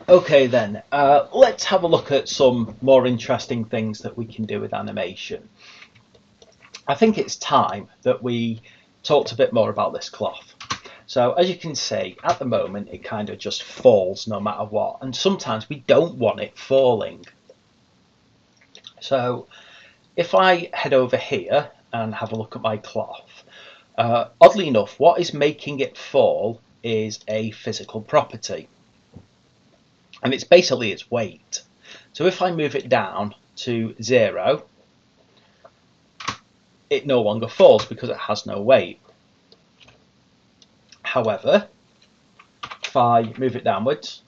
Okay then, let's have a look at some more interesting things that we can do with animation. I think it's time that we talked a bit more about this cloth. So as you can see, at the moment it kind of just falls no matter what, and sometimes we don't want it falling. So if I head over here and have a look at my cloth, oddly enough, what is making it fall is a physical property, and it's basically its weight. So if I move it down to 0, it no longer falls because it has no weight. However, if I move it downwards,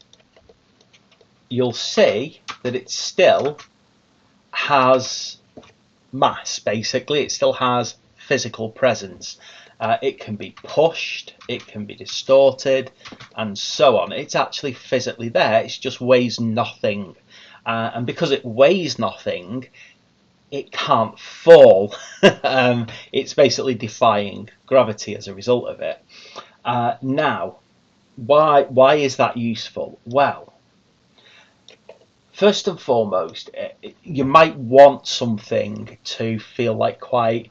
you'll see that it still has mass, basically. It still has physical presence. It can be pushed, it can be distorted, and so on. It's actually physically there, it just weighs nothing. And because it weighs nothing, it can't fall. It's basically defying gravity as a result of it. Now, why is that useful? Well, first and foremost, you might want something to feel like quite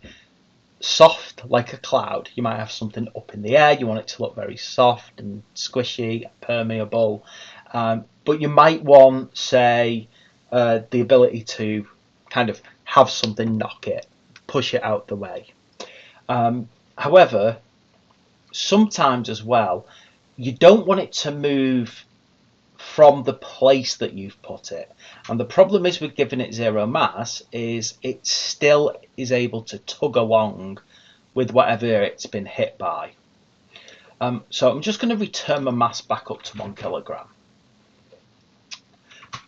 soft, like a cloud. You might have something up in the air. You want it to look very soft and squishy, permeable. But you might want, say, the ability to kind of have something knock it, push it out the way. However, sometimes as well, you don't want it to move from the place that you've put it. And the problem is with giving it zero mass is it still is able to tug along with whatever it's been hit by. So I'm just going to return my mass back up to 1 kilogram,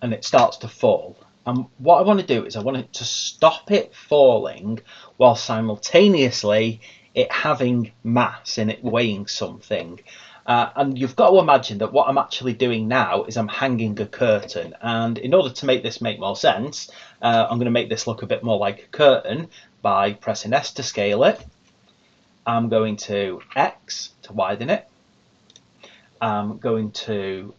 and it starts to fall. And what I want to do is I want it to stop it falling while simultaneously it having mass and it weighing something. And you've got to imagine that what I'm actually doing now is I'm hanging a curtain. And in order to make this make more sense, I'm going to make this look a bit more like a curtain by pressing S to scale it. I'm going to X to widen it. I'm going to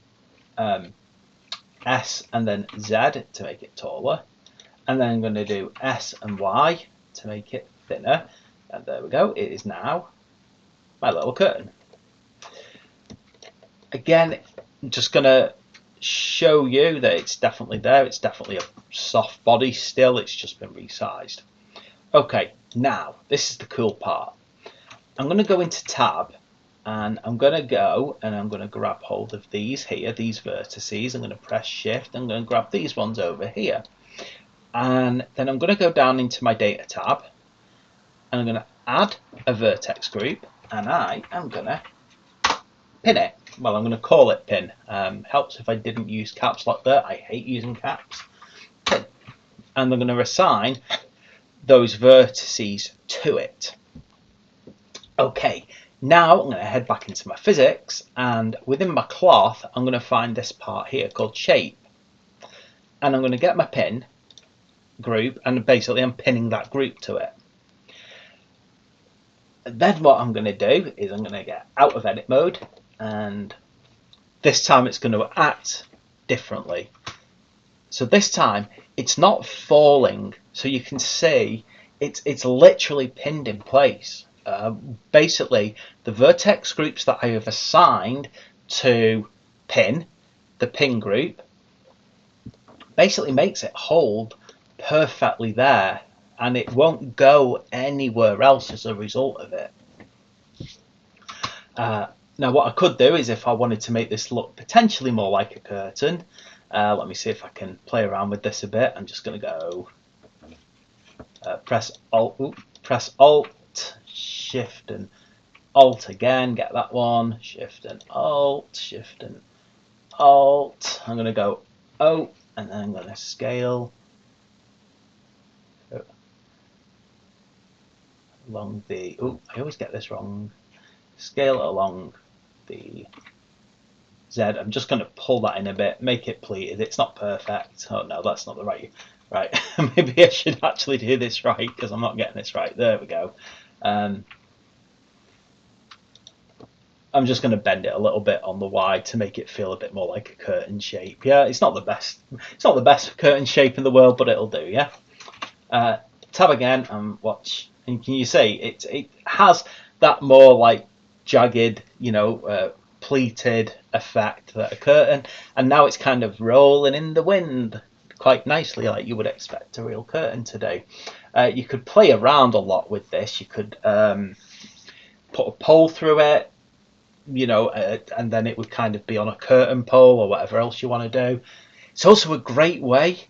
S and then Z to make it taller. And then I'm going to do S and Y to make it thinner. And there we go. It is now my little curtain. Again, I'm just going to show you that it's definitely there. It's definitely a soft body still. It's just been resized. Okay, now this is the cool part. I'm going to go into tab and I'm going to go and I'm going to grab hold of these here, these vertices. I'm going to press shift. I'm going to grab these ones over here. And then I'm going to go down into my data tab and I'm going to add a vertex group and I am going to pin it. Well, I'm going to call it pin. Helps if I didn't use caps lock there. I hate using caps. Pin. And I'm going to assign those vertices to it. Okay, now I'm going to head back into my physics, and within my cloth, I'm going to find this part here called shape. And I'm going to get my pin group, and basically I'm pinning that group to it. And then what I'm going to do is I'm going to get out of edit mode, and this time it's going to act differently. So this time it's not falling, so you can see it's literally pinned in place. Basically, the vertex groups that I have assigned to pin, the pin group, basically makes it hold perfectly there, and it won't go anywhere else as a result of it. Now what I could do is, if I wanted to make this look potentially more like a curtain, let me see if I can play around with this a bit. I'm just going to go press Alt, Shift and Alt again, get that one, Shift and Alt, Shift and Alt. I'm going to go O, and then I'm going to scale along the, I always get this wrong, scale along the Z. I'm just going to pull that in a bit, make it pleated. It's not perfect. Oh no, that's not the right. Maybe I should actually do this right because I'm not getting this right. There we go. I'm just going to bend it a little bit on the wide to make it feel a bit more like a curtain shape. Yeah, it's not the best. It's not the best curtain shape in the world, but it'll do. Yeah. Tab again and watch. And can you see it has that more like jagged, pleated effect that a curtain, and now it's kind of rolling in the wind quite nicely, like you would expect a real curtain to do. You could play around a lot with this. You could put a pole through it, and then it would kind of be on a curtain pole or whatever else you want to do. It's also a great way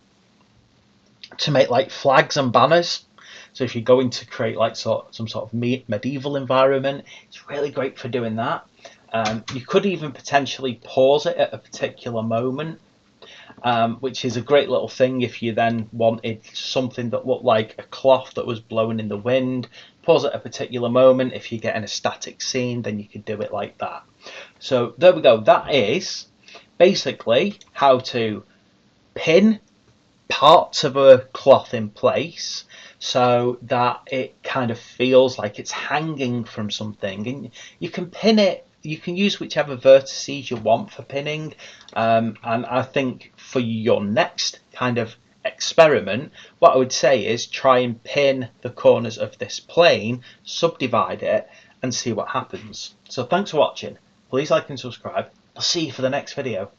to make like flags and banners. So if you're going to create like some sort of medieval environment, it's really great for doing that. You could even potentially pause it at a particular moment, which is a great little thing if you then wanted something that looked like a cloth that was blowing in the wind. Pause at a particular moment. If you're getting a static scene, then you could do it like that. So there we go. That is basically how to pin parts of a cloth in place so that it kind of feels like it's hanging from something, and you can pin it. You can use whichever vertices you want for pinning, and I think for your next kind of experiment, what I would say is try and pin the corners of this plane, subdivide it, and see what happens. So thanks for watching. Please like and subscribe. I'll see you for the next video.